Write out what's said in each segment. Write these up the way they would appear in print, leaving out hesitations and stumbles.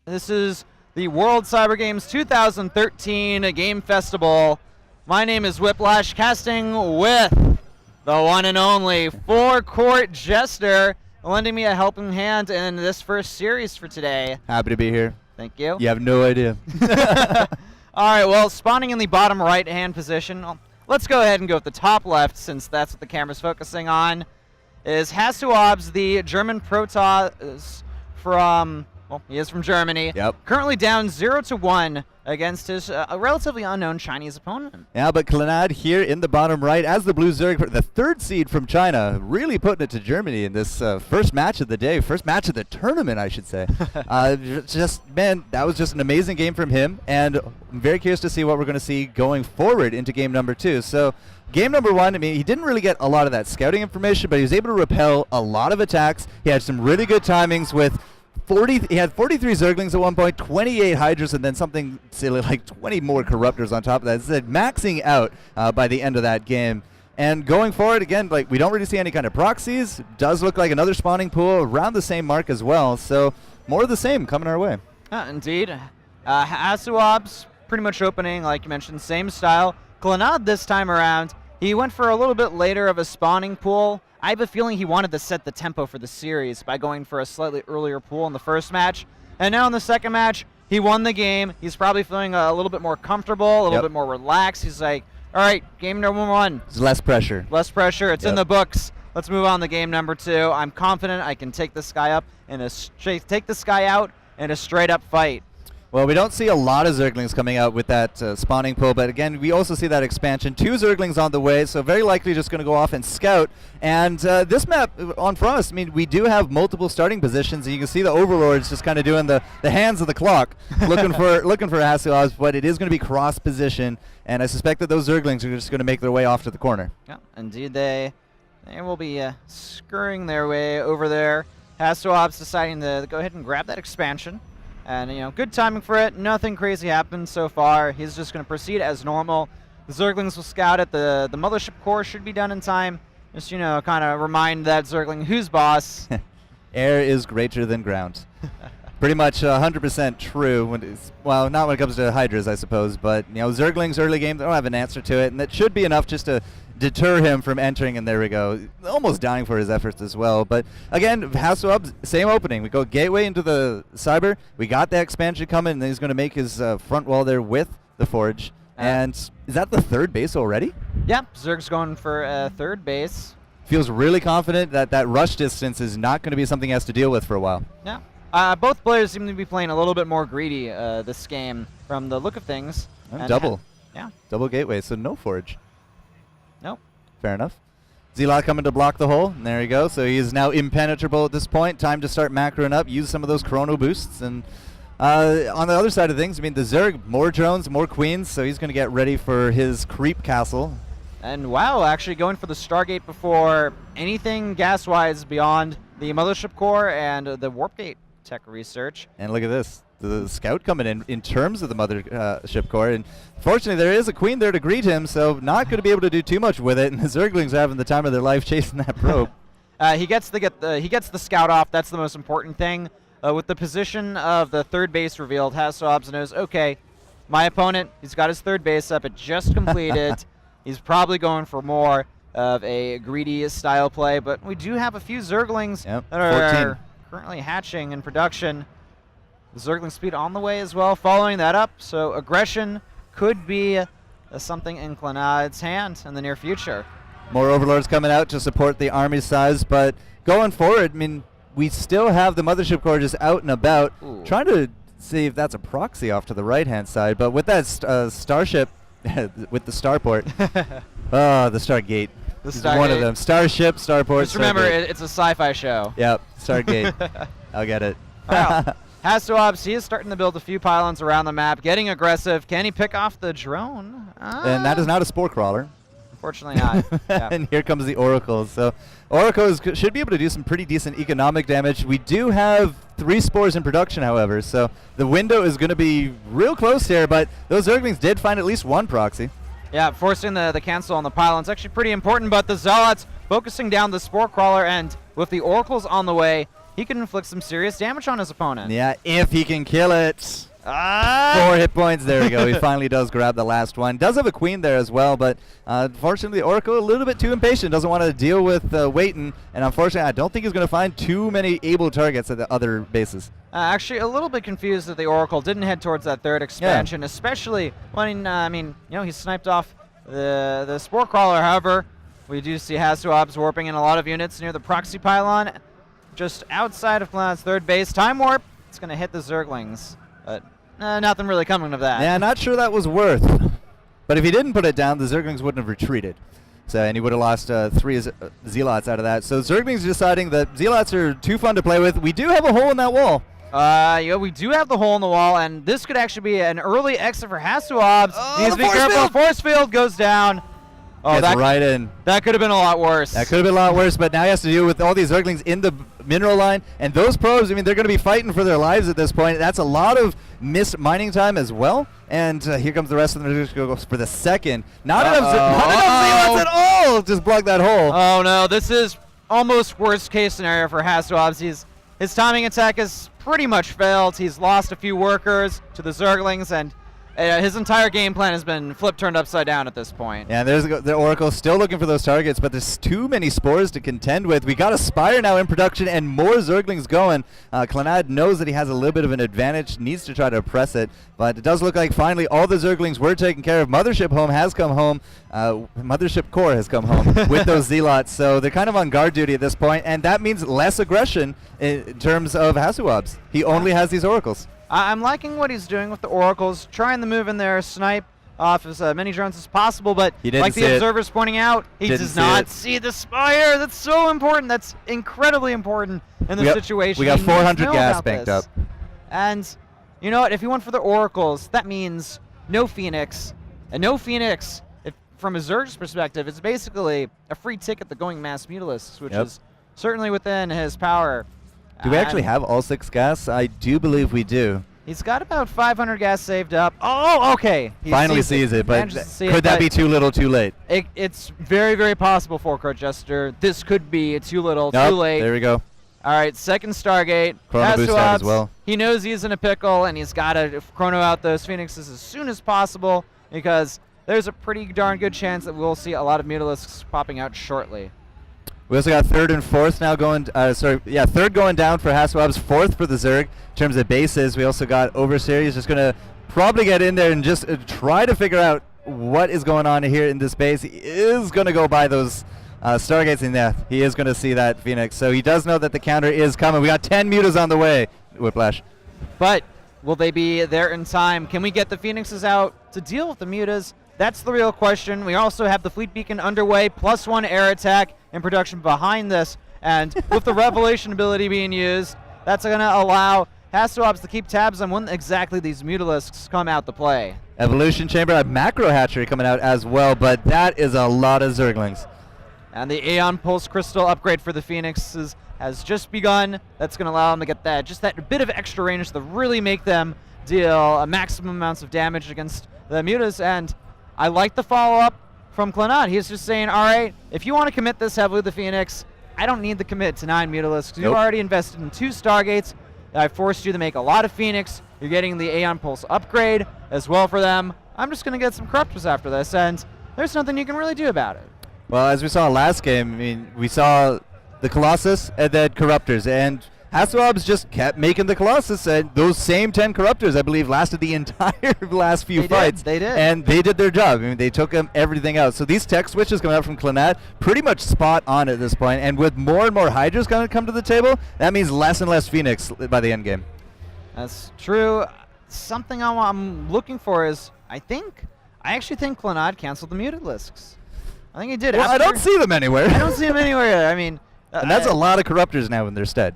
This is the World Cyber Games 2013 Game Festival. My name is Whiplash, casting with the one and only four-court Jester, lending me a helping hand in this first series for today. Happy to be here. Thank you. You have no idea. All right, well, spawning in the bottom right-hand position, let's go ahead and go with the top left, since that's what the camera's focusing on, is HasuObs, the German Protoss from... Well, he is from Germany. Yep. Currently down 0-1 against his a relatively unknown Chinese opponent. Yeah, but clannad here in the bottom right as the Blue Zerg, the third seed from China, really putting it to Germany in this first match of the day, first match of the tournament, I should say. Man, that was just an amazing game from him, and I'm very curious to see what we're going to see going forward into game number 2. So, game number 1, I mean, he didn't really get a lot of that scouting information, but he was able to repel a lot of attacks. He had some really good timings with he had 43 Zerglings at one point, 28 Hydras, and then something silly like 20 more Corruptors on top of that. It's maxing out by the end of that game. And going forward, again, like we don't really see any kind of proxies. Does look like another spawning pool around the same mark as well. So more of the same coming our way. Indeed. HasuObs pretty much opening, like you mentioned, same style. clannad this time around, he went for a little bit later of a spawning pool. I have a feeling he wanted to set the tempo for the series by going for a slightly earlier pool in the first match. And now in the second match, he won the game. He's probably feeling a little bit more comfortable, a little bit more relaxed. He's like, all right, game number 1. There's less pressure. Less pressure. It's in the books. Let's move on to game number 2. I'm confident I can take this guy up in a take this guy out in a straight up fight. Well, we don't see a lot of Zerglings coming out with that spawning pool, but again, we also see that expansion. 2 Zerglings on the way, so very likely just going to go off and scout. And this map on Frost, I mean, we do have multiple starting positions, and you can see the Overlords just kind of doing the hands of the clock, looking for HasuObs, but it is going to be cross position, and I suspect that those Zerglings are just going to make their way off to the corner. Yeah, indeed they will be scurrying their way over there. HasuObs deciding to go ahead and grab that expansion. And, you know, good timing for it. Nothing crazy happened so far. He's just going to proceed as normal. The Zerglings will scout it. The mothership core should be done in time. Just, you know, kind of remind that Zergling who's boss. Air is greater than ground. Pretty much 100% true. Well, not when it comes to Hydras, I suppose. But, you know, Zerglings early game, they don't have an answer to it. And that should be enough just to deter him from entering, and there we go. Almost dying for his efforts as well. But again, HasuObs, same opening. We go gateway into the cyber. We got the expansion coming, and he's going to make his front wall there with the forge. And is that the third base already? Yeah, Zerg's going for third base. Feels really confident that that rush distance is not going to be something he has to deal with for a while. Yeah. Both players seem to be playing a little bit more greedy this game from the look of things. And double. Yeah. Double gateway, so no forge. Nope. Fair enough. Zilot coming to block the hole, and there you go. So he is now impenetrable at this point. Time to start macroing up, use some of those chrono boosts. And on the other side of things, I mean, the Zerg, more drones, more queens, so he's going to get ready for his creep castle. And wow, actually going for the Stargate before anything gas-wise beyond the mothership core and the warp gate tech research. And look at this. The scout coming in terms of the mothership core, and fortunately there is a queen there to greet him, so not going to be able to do too much with it, and the Zerglings are having the time of their life chasing that probe. He gets the scout off. That's the most important thing. With the position of the third base revealed, HasuObs knows, okay, my opponent, he's got his third base up. It just completed. He's probably going for more of a greedy style play, but we do have a few Zerglings that are currently hatching in production. The Zergling speed on the way as well, following that up. So aggression could be something in clannad's hand in the near future. More Overlords coming out to support the army size, but going forward, I mean, we still have the mothership core just out and about, trying to see if that's a proxy off to the right-hand side. But with that starship, with the starport, the Stargate. One of them. Starship, starport, just remember, Stargate. It's a sci-fi show. Yep, Stargate. I'll get it. Wow. HasuObs, he is starting to build a few pylons around the map, getting aggressive. Can he pick off the drone? And that is not a spore crawler. Unfortunately not. Yeah. And here comes the oracles. So oracles should be able to do some pretty decent economic damage. We do have 3 spores in production, however, so the window is going to be real close here, but those Zerglings did find at least one proxy. Yeah, forcing the cancel on the pylons actually pretty important, but the Zealots focusing down the spore crawler, and with the oracles on the way, he can inflict some serious damage on his opponent. Yeah, if he can kill it. Ah! 4 hit points. There we go. He finally does grab the last one. Does have a queen there as well, but unfortunately, Oracle a little bit too impatient. Doesn't want to deal with waiting, and unfortunately, I don't think he's going to find too many able targets at the other bases. Actually, a little bit confused that the Oracle didn't head towards that third expansion, especially when, he sniped off the Spore Crawler. However, we do see HasuObs warping in a lot of units near the proxy pylon, just outside of clannad's third base. Time warp. It's going to hit the Zerglings, but nothing really coming of that. Yeah, not sure that was worth. But if he didn't put it down, the Zerglings wouldn't have retreated. So, and he would have lost 3 Zealots out of that. So Zerglings deciding that Zealots are too fun to play with. We do have a hole in that wall. Yeah, we do have the hole in the wall, and this could actually be an early exit for HasuObs. Needs to be careful. Force field goes down. Oh, that's right in. That could have been a lot worse. That could have been a lot worse, but now he has to deal with all these Zerglings in the mineral line. And those probes, they're going to be fighting for their lives at this point. That's a lot of missed mining time as well. And here comes the rest of them for the second. Not enough Zealots at all. Just block that hole. Oh, no. This is almost worst case scenario for HasuObs. His timing attack has pretty much failed. He's lost a few workers to the Zerglings, and his entire game plan has been turned upside down at this point. Yeah, there's the Oracle still looking for those targets, but there's too many spores to contend with. We got a Spire now in production and more Zerglings going. Clannad knows that he has a little bit of an advantage, needs to try to press it, but it does look like finally all the Zerglings were taken care of. Mothership Home has come home. Mothership Core has come home with those Zealots, so they're kind of on guard duty at this point, and that means less aggression in terms of HasuObs. He only has these Oracles. I'm liking what he's doing with the Oracles, trying to move in there, snipe off as many drones as possible, but like the observer's pointing out, he does not see the Spire. That's so important. That's incredibly important in the situation. We got 400 gas banked up. And you know what? If he went for the Oracles, that means no Phoenix. And no Phoenix, from a Zerg's perspective, it's basically a free ticket to going mass Mutalisks, which is certainly within his power. Do we actually have all 6 gas? I do believe we do. He's got about 500 gas saved up. Oh, okay. He finally sees it, but could that be too little, too late? It's very, very possible for Crow Jester. This could be too little, too late. There we go. All right, second Stargate. Chrono boost out as well. He knows he's in a pickle, and he's got to chrono out those Phoenixes as soon as possible, because there's a pretty darn good chance that we'll see a lot of Mutalisks popping out shortly. We also got 3rd and 4th now going, 3rd going down for HasuObs, 4th for the Zerg in terms of bases. We also got Overseer. He's just going to probably get in there and just try to figure out what is going on here in this base. He is going to go by those Stargates in there. He is going to see that Phoenix. So he does know that the counter is coming. We got 10 mutas on the way, Whiplash. But will they be there in time? Can we get the Phoenixes out to deal with the mutas? That's the real question. We also have the Fleet Beacon underway, +1 air attack in production behind this. And with the Revelation ability being used, that's going to allow HasuObs to keep tabs on when exactly these Mutalisks come out to play. Evolution Chamber, a Macro Hatchery coming out as well, but that is a lot of Zerglings. And the Aeon Pulse Crystal upgrade for the Phoenixes has just begun. That's going to allow them to get that, just that bit of extra range to really make them deal maximum amounts of damage against the mutas. And I like the follow-up from clannad. He's just saying, all right, if you want to commit this heavily to the Phoenix, I don't need to commit to 9 Mutalisks. You've already invested in 2 Stargates. I forced you to make a lot of Phoenix. You're getting the Aeon Pulse upgrade as well for them. I'm just going to get some Corruptors after this, and there's nothing you can really do about it. Well, as we saw last game, we saw the Colossus and then Corruptors, and HasuObs just kept making the Colossus, and those same 10 Corruptors, I believe, lasted the entire last few fights. They did. And they did their job. They took everything out. So these tech switches coming out from clannad, pretty much spot on at this point. And with more and more Hydras going to come to the table, that means less and less Phoenix by the end game. That's true. Something I'm looking for is, I actually think clannad canceled the Mutalisks. I think he did. Well, I don't see them anywhere. I don't see them anywhere. I mean, and that's a lot of Corruptors now in their stead.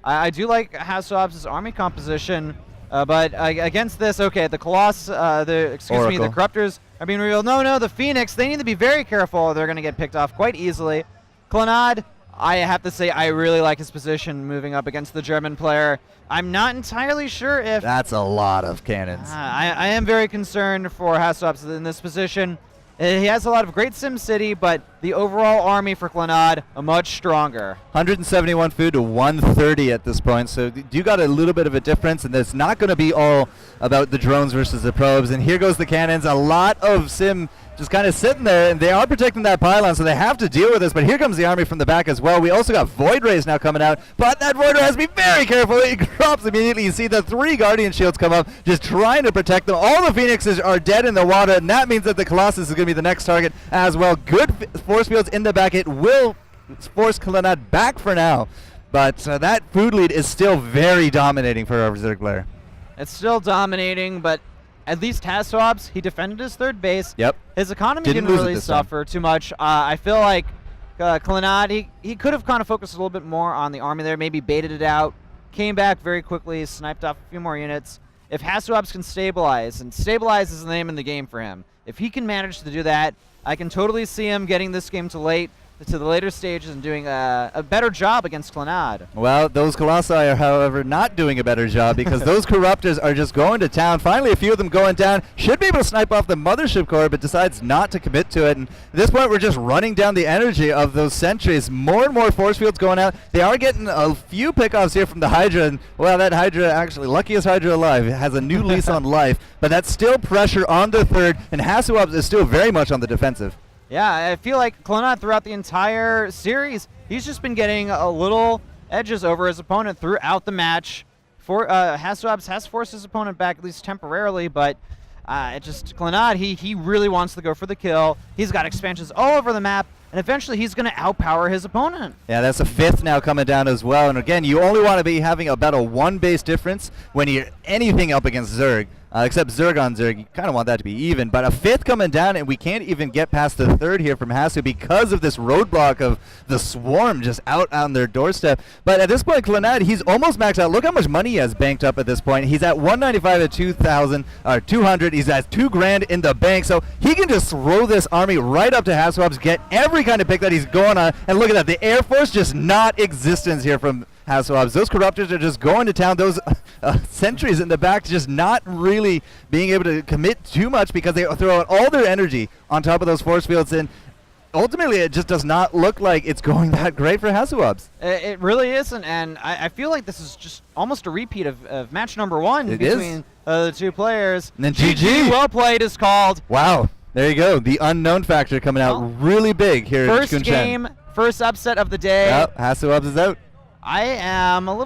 I do like HasuObs' army composition, but against this, okay, the Colossus, the Corruptors are being revealed. No, the Phoenix, they need to be very careful or they're going to get picked off quite easily. clannad, I have to say I really like his position moving up against the German player. I'm not entirely sure if... That's a lot of cannons. I am very concerned for HasuObs in this position. He has a lot of great SimCity, but the overall army for clannad much stronger. 171 food to 130 at this point, so you got a little bit of a difference, and it's not going to be all about the drones versus the probes. And here goes the cannons. A lot of sim just kind of sitting there, and they are protecting that pylon, so they have to deal with this. But here comes the army from the back as well. We also got Void Rays now coming out, but that Void Ray has to be very careful. It drops immediately. You see the 3 Guardian Shields come up, just trying to protect them. All the Phoenixes are dead in the water, and that means that the Colossus is going to be the next target as well. Good force fields in the back. It will force clannad back for now, but that food lead is still very dominating for our Zerg player. It's still dominating, but at least HasuObs, he defended his third base. Yep. His economy Didn't didn't lose it really this time. suffer too much. I feel like clannad, he could have kind of focused a little bit more on the army there, maybe baited it out, came back very quickly, sniped off a few more units. If HasuObs can stabilize, and stabilize is the name in the game for him, if he can manage to do that, I can totally see him getting this game to the later stages and doing a better job against clannad. Well, those Colossi are, however, not doing a better job because those Corruptors are just going to town. Finally, a few of them going down. Should be able to snipe off the Mothership Core, but decides not to commit to it. And at this point, we're just running down the energy of those sentries. More and more force fields going out. They are getting a few pickoffs here from the Hydra. And, well, that Hydra, actually, luckiest Hydra alive, has a new lease on life. But that's still pressure on the third, and HasuObs is still very much on the defensive. Yeah, I feel like clannad throughout the entire series, he's just been getting a little edges over his opponent throughout the match. HasuObs has forced his opponent back, at least temporarily, but clannad, he really wants to go for the kill. He's got expansions all over the map, and eventually he's going to outpower his opponent. Yeah, that's a 5th now coming down as well. And again, you only want to be having about a 1 base difference when you're anything up against Zerg. Except Zerg on Zerg, you kind of want that to be even. But a 5th coming down, and we can't even get past the 3rd here from Hasu because of this roadblock of the Swarm just out on their doorstep. But at this point, clannad, he's almost maxed out. Look how much money he has banked up at this point. He's at 195 at 200. He's at $2,000 in the bank. So he can just throw this army right up to HasuObs, get every kind of pick that he's going on. And look at that, the Air Force just not existence here from HasuObs. Those Corruptors are just going to town. Those sentries in the back just not really being able to commit too much because they throw out all their energy on top of those force fields. And ultimately, it just does not look like it's going that great for HasuObs. It really isn't, and I feel like this is just almost a repeat of match number 1 It between the 2 players. And then GG. Well played is called. Wow. There you go. The unknown factor coming out really big here in Kunshan. First game, first upset of the day. Well, HasuObs is out. I am a little